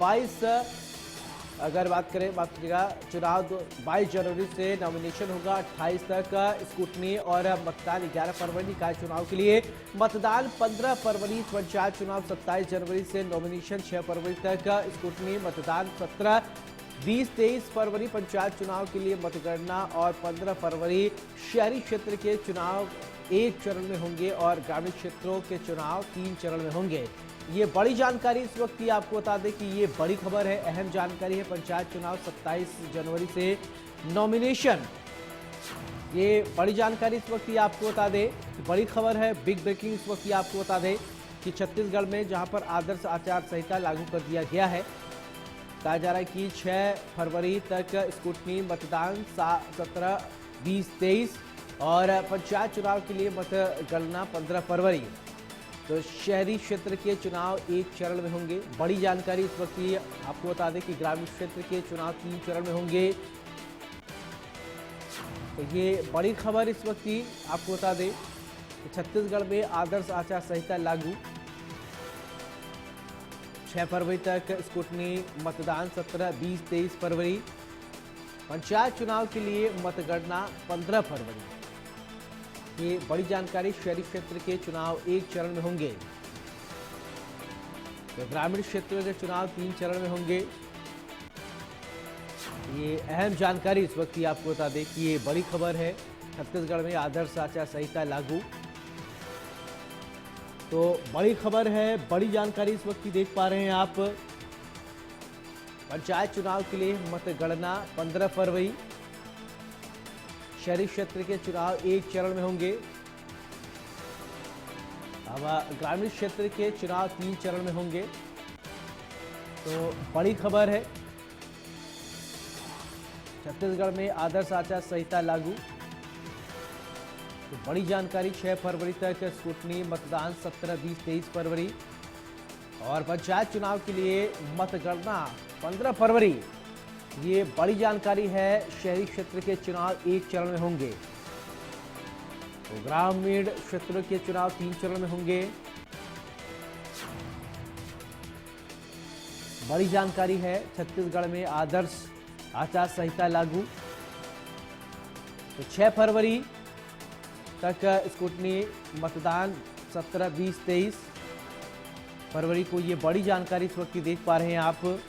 22 अगर बात करें माफ कीजिएगा चुनाव 22 जनवरी से नॉमिनेशन होगा, 28 तक स्कूटनी और मतदान 11 फरवरी निकाय चुनाव के लिए, मतदान 15 फरवरी, पंचायत चुनाव 27 जनवरी से नॉमिनेशन, 6 फरवरी तक स्कूटनी, मतदान 17, 20-23 फरवरी पंचायत चुनाव के लिए मतगणना और 15 फरवरी शहरी क्षेत्र के चुनाव एक चरण में होंगे और ग्रामीण क्षेत्रों के चुनाव 3 चरण में होंगे। ये बड़ी जानकारी इस वक्त की आपको बता दें कि ये बड़ी खबर है, अहम जानकारी है। पंचायत चुनाव 27 जनवरी से नॉमिनेशन, ये बड़ी जानकारी इस वक्त की आपको बता दें कि बड़ी खबर है, बिग ब्रेकिंग इस वक्त की आपको बता दें कि छत्तीसगढ़ में जहां पर आदर्श आचार संहिता लागू कर दिया गया है, कहा जा रहा है कि 6 फरवरी तक स्कूटनी, मतदान 17, 20, 23 और पंचायत चुनाव के लिए मतगणना 15 फरवरी। तो शहरी क्षेत्र के चुनाव एक चरण में होंगे। बड़ी जानकारी इस वक्त की आपको बता दें कि ग्रामीण क्षेत्र के चुनाव 3 चरण में होंगे। तो ये बड़ी खबर इस वक्त की आपको बता दें कि छत्तीसगढ़ में आदर्श आचार संहिता लागू, 6 फरवरी तक स्कूटनी, मतदान 17, 20, 23 फरवरी, पंचायत चुनाव के लिए मतगणना 15 फरवरी। ये बड़ी जानकारी, शहरी क्षेत्र के चुनाव एक चरण में होंगे, तो ग्रामीण क्षेत्र के चुनाव 3 चरण में होंगे। ये अहम जानकारी इस वक्त की आपको बता दें कि ये बड़ी खबर है। छत्तीसगढ़ में आदर्श आचार संहिता लागू, तो बड़ी खबर है, बड़ी जानकारी इस वक्त की देख पा रहे हैं आप। पंचायत चुनाव के लिए मतगणना 15 फरवरी, शहरी क्षेत्र के चुनाव एक चरण में होंगे, अब ग्रामीण क्षेत्र के चुनाव 3 चरण में होंगे। तो बड़ी खबर है, छत्तीसगढ़ में आदर्श आचार संहिता लागू, तो बड़ी जानकारी, 6 फरवरी तक स्कूटनी, मतदान 17, 20, 23 फरवरी और पंचायत चुनाव के लिए मतगणना 15 फरवरी। ये बड़ी जानकारी है, शहरी क्षेत्र के चुनाव एक चरण में होंगे, तो ग्रामीण क्षेत्र के चुनाव 3 चरण में होंगे। बड़ी जानकारी है, छत्तीसगढ़ में आदर्श आचार संहिता लागू, तो 6 फरवरी तक स्कूटनी, मतदान 17, 20, 23 फरवरी को। ये बड़ी जानकारी इस वक्त की देख पा रहे हैं आप।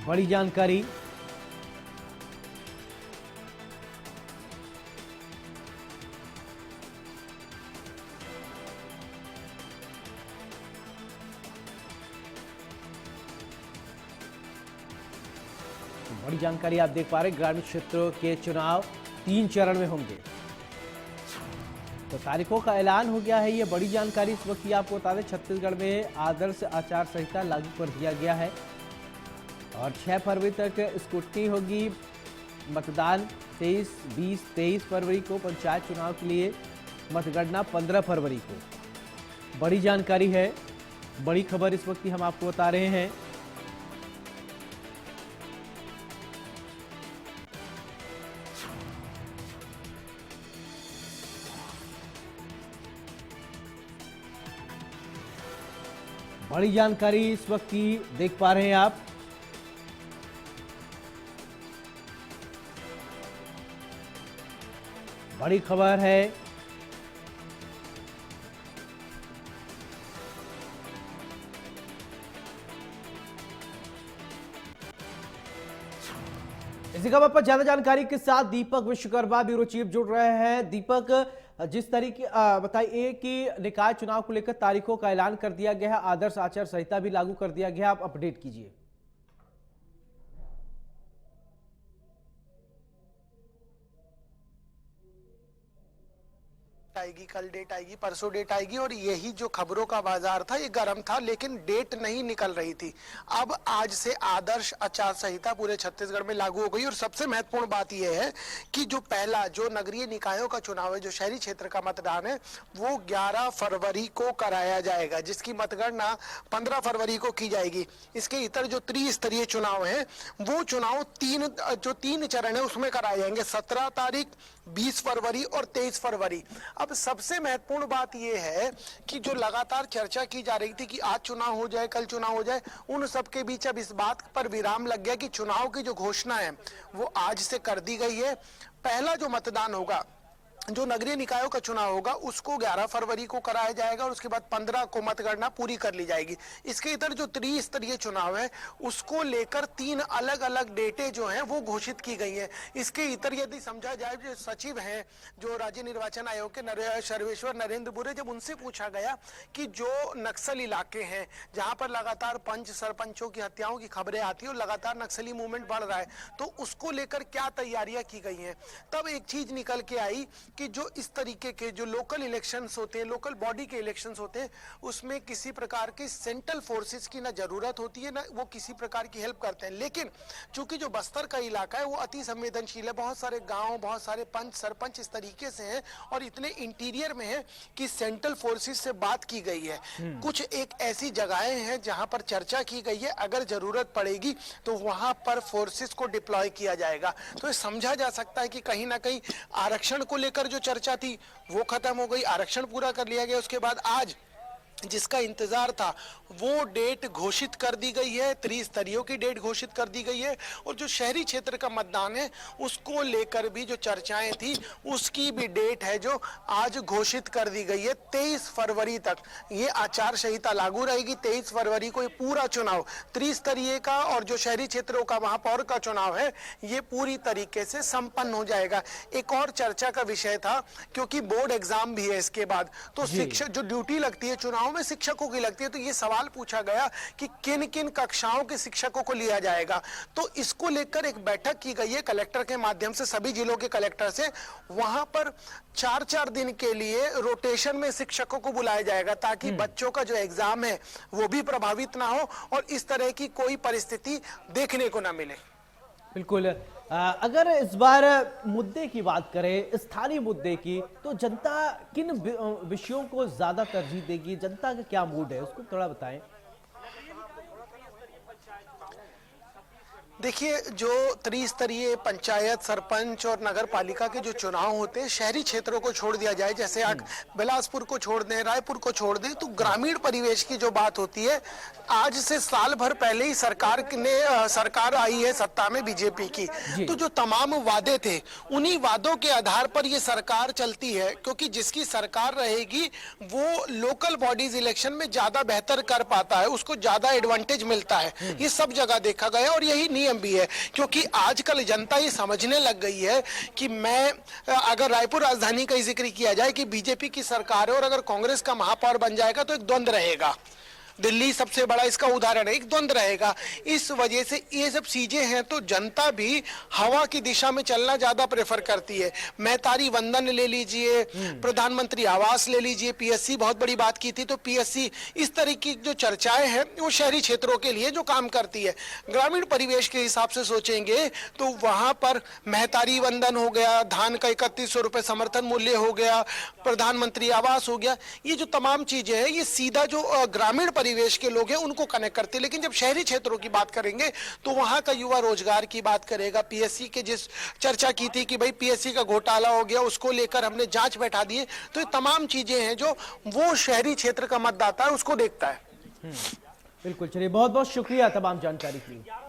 बड़ी जानकारी, बड़ी जानकारी आप देख पा रहे हैं। ग्रामीण क्षेत्रों के चुनाव 3 चरण में होंगे, तो तारीखों का ऐलान हो गया है। ये बड़ी जानकारी इस वक्त की आपको बता दें, छत्तीसगढ़ में आदर्श आचार संहिता लागू कर दिया गया है और 6 फरवरी तक स्कूटनी होगी, मतदान 23, 20, 23 फरवरी को, पंचायत चुनाव के लिए मतगणना 15 फरवरी को। बड़ी जानकारी है, बड़ी खबर इस वक्त की हम आपको बता रहे हैं। बड़ी जानकारी इस वक्त की देख पा रहे हैं आप। बड़ी खबर है, इसी खबर पर ज्यादा जानकारी के साथ दीपक विश्वकर्मा ब्यूरो चीफ जुड़ रहे हैं। दीपक, जिस तरीके बताइए कि निकाय चुनाव को लेकर तारीखों का ऐलान कर दिया गया है, आदर्श आचार संहिता भी लागू कर दिया गया, आप अपडेट कीजिए। आएगी, कल डेट आएगी, परसों डेट आएगी और यही जो खबरों का बाजार था ये गर्म था, लेकिन डेट नहीं निकल रही थी। अब आज से आदर्श आचार संहिता पूरे छत्तीसगढ़ में लागू हो गई और सबसे महत्वपूर्ण बात यह है कि जो पहला जो नगरीय निकायों का चुनाव है, जो शहरी क्षेत्र का मतदान है, वो 11 फरवरी को कराया जाएगा, जिसकी मतगणना 15 फरवरी को की जाएगी। इसके इतर जो त्रिस्तरीय चुनाव है वो चुनाव तीन चरण है उसमें कराए जाएंगे, 17 तारीख, 20 फरवरी और 23 फरवरी। अब अब सबसे महत्वपूर्ण बात यह है कि जो लगातार चर्चा की जा रही थी कि आज चुनाव हो जाए, कल चुनाव हो जाए, उन सब के बीच अब इस बात पर विराम लग गया कि चुनाव की जो घोषणा है वो आज से कर दी गई है। पहला जो मतदान होगा, जो नगरीय निकायों का चुनाव होगा, उसको 11 फरवरी को कराया जाएगा और उसके बाद 15 को मतगणना पूरी कर ली जाएगी। इसके इधर जो त्रिस्तरीय चुनाव है उसको लेकर 3 अलग अलग डेटें जो हैं वो घोषित की गई हैं। इसके इतर यदि समझा जाए, जो सचिव हैं जो राज्य निर्वाचन आयोग के सर्वेश्वर नरेंद्र बुरे, जब उनसे पूछा गया कि जो नक्सल इलाके हैं जहां पर लगातार पंच सरपंचों की हत्याओं की खबरें आती है और लगातार नक्सली मूवमेंट बढ़ रहा है, तो उसको लेकर क्या तैयारियां की गई हैं, तब एक चीज निकल के आई कि जो इस तरीके के जो लोकल इलेक्शंस होते हैं, लोकल बॉडी के इलेक्शंस होते हैं, उसमें किसी प्रकार की सेंट्रल फोर्सेस की ना जरूरत होती है, ना वो किसी प्रकार की हेल्प करते हैं। लेकिन चूंकि जो बस्तर का इलाका है वो अति संवेदनशील है, बहुत सारे गांव, बहुत सारे पंच सरपंच इस तरीके से हैं और इतने इंटीरियर में है कि सेंट्रल फोर्सेस से बात की गई है। कुछ एक ऐसी जगहें हैं जहां पर चर्चा की गई है, अगर जरूरत पड़ेगी तो वहां पर फोर्सेस को डिप्लॉय किया जाएगा। तो ये समझा जा सकता है कि कहीं ना कहीं आरक्षण को लेकर जो चर्चा थी वो खत्म हो गई, आरक्षण पूरा कर लिया गया। उसके बाद आज जिसका इंतजार था वो डेट घोषित कर दी गई है, त्रिस्तरीयों की डेट घोषित कर दी गई है और जो शहरी क्षेत्र का मतदान है उसको लेकर भी जो चर्चाएं थी उसकी भी डेट है जो आज घोषित कर दी गई है। 23 फरवरी तक ये आचार संहिता लागू रहेगी। 23 फरवरी को ये पूरा चुनाव त्रिस्तरीय का और जो शहरी क्षेत्रों का महापौर का चुनाव है ये पूरी तरीके से संपन्न हो जाएगा। एक और चर्चा का विषय था, क्योंकि बोर्ड एग्जाम भी है इसके बाद, तो शिक्षक जो ड्यूटी लगती है चुनाव में शिक्षकों की लगती है, तो ये सवाल पूछा गया कि किन किन कक्षाओं के शिक्षकों को लिया जाएगा। तो इसको लेकर एक बैठक की गई है कलेक्टर के माध्यम से, सभी जिलों के कलेक्टर से। वहां पर 4-4 दिन के लिए रोटेशन में शिक्षकों को बुलाया जाएगा ताकि बच्चों का जो एग्जाम है वो भी प्रभावित ना हो और इस तरह की कोई परिस्थिति देखने को ना मिले। बिल्कुल। अगर इस बार मुद्दे की बात करें, स्थानीय मुद्दे की, तो जनता किन विषयों को ज्यादा तरजीह देगी? जनता का क्या मूड है, उसको थोड़ा बताएं। देखिए, जो त्रिस्तरीय पंचायत, सरपंच और नगर पालिका के जो चुनाव होते हैं, शहरी क्षेत्रों को छोड़ दिया जाए, जैसे बिलासपुर को छोड़ दें, रायपुर को छोड़ दें, तो ग्रामीण परिवेश की जो बात होती है, आज से साल भर पहले ही सरकार आई है सत्ता में बीजेपी की, तो जो तमाम वादे थे उन्हीं वादों के आधार पर ये सरकार चलती है, क्योंकि जिसकी सरकार रहेगी वो लोकल बॉडीज इलेक्शन में ज्यादा बेहतर कर पाता है, उसको ज्यादा एडवांटेज मिलता है। ये सब जगह देखा गया और यही नियम भी है, क्योंकि आजकल जनता ये समझने लग गई है कि मैं, अगर रायपुर राजधानी का जिक्र किया जाए कि बीजेपी की सरकार है और अगर कांग्रेस का महापौर बन जाएगा तो एक द्वंद्व रहेगा। दिल्ली सबसे बड़ा इसका उदाहरण है, एक द्वंद्व रहेगा। इस वजह से ये सब चीजें हैं, तो जनता भी हवा की दिशा में चलना ज्यादा प्रेफर करती है। महतारी वंदन ले लीजिए, प्रधानमंत्री आवास ले लीजिए, पीएससी बहुत बड़ी बात की थी, तो पीएससी, इस तरह की जो चर्चाएं हैं वो शहरी क्षेत्रों के लिए जो काम करती है। ग्रामीण परिवेश के हिसाब से सोचेंगे तो वहां पर महतारी वंदन हो गया, धान का 3100 रुपए समर्थन मूल्य हो गया, प्रधानमंत्री आवास हो गया, ये जो तमाम चीजें हैं ये सीधा जो ग्रामीण परिवेश के लोग हैं उनको कनेक्ट करते हैं। लेकिन जब शहरी क्षेत्रों की बात करेंगे तो वहां का युवा रोजगार की बात करेगा। पीएससी के जिस चर्चा की थी कि भाई पीएससी का घोटाला हो गया, उसको लेकर हमने जांच बैठा दी है, तो ये तमाम चीजें हैं जो वो शहरी क्षेत्र का मतदाता है उसको देखता है। बिल्कुल। चलिए, बहुत बहुत शुक्रिया तमाम जानकारी के लिए।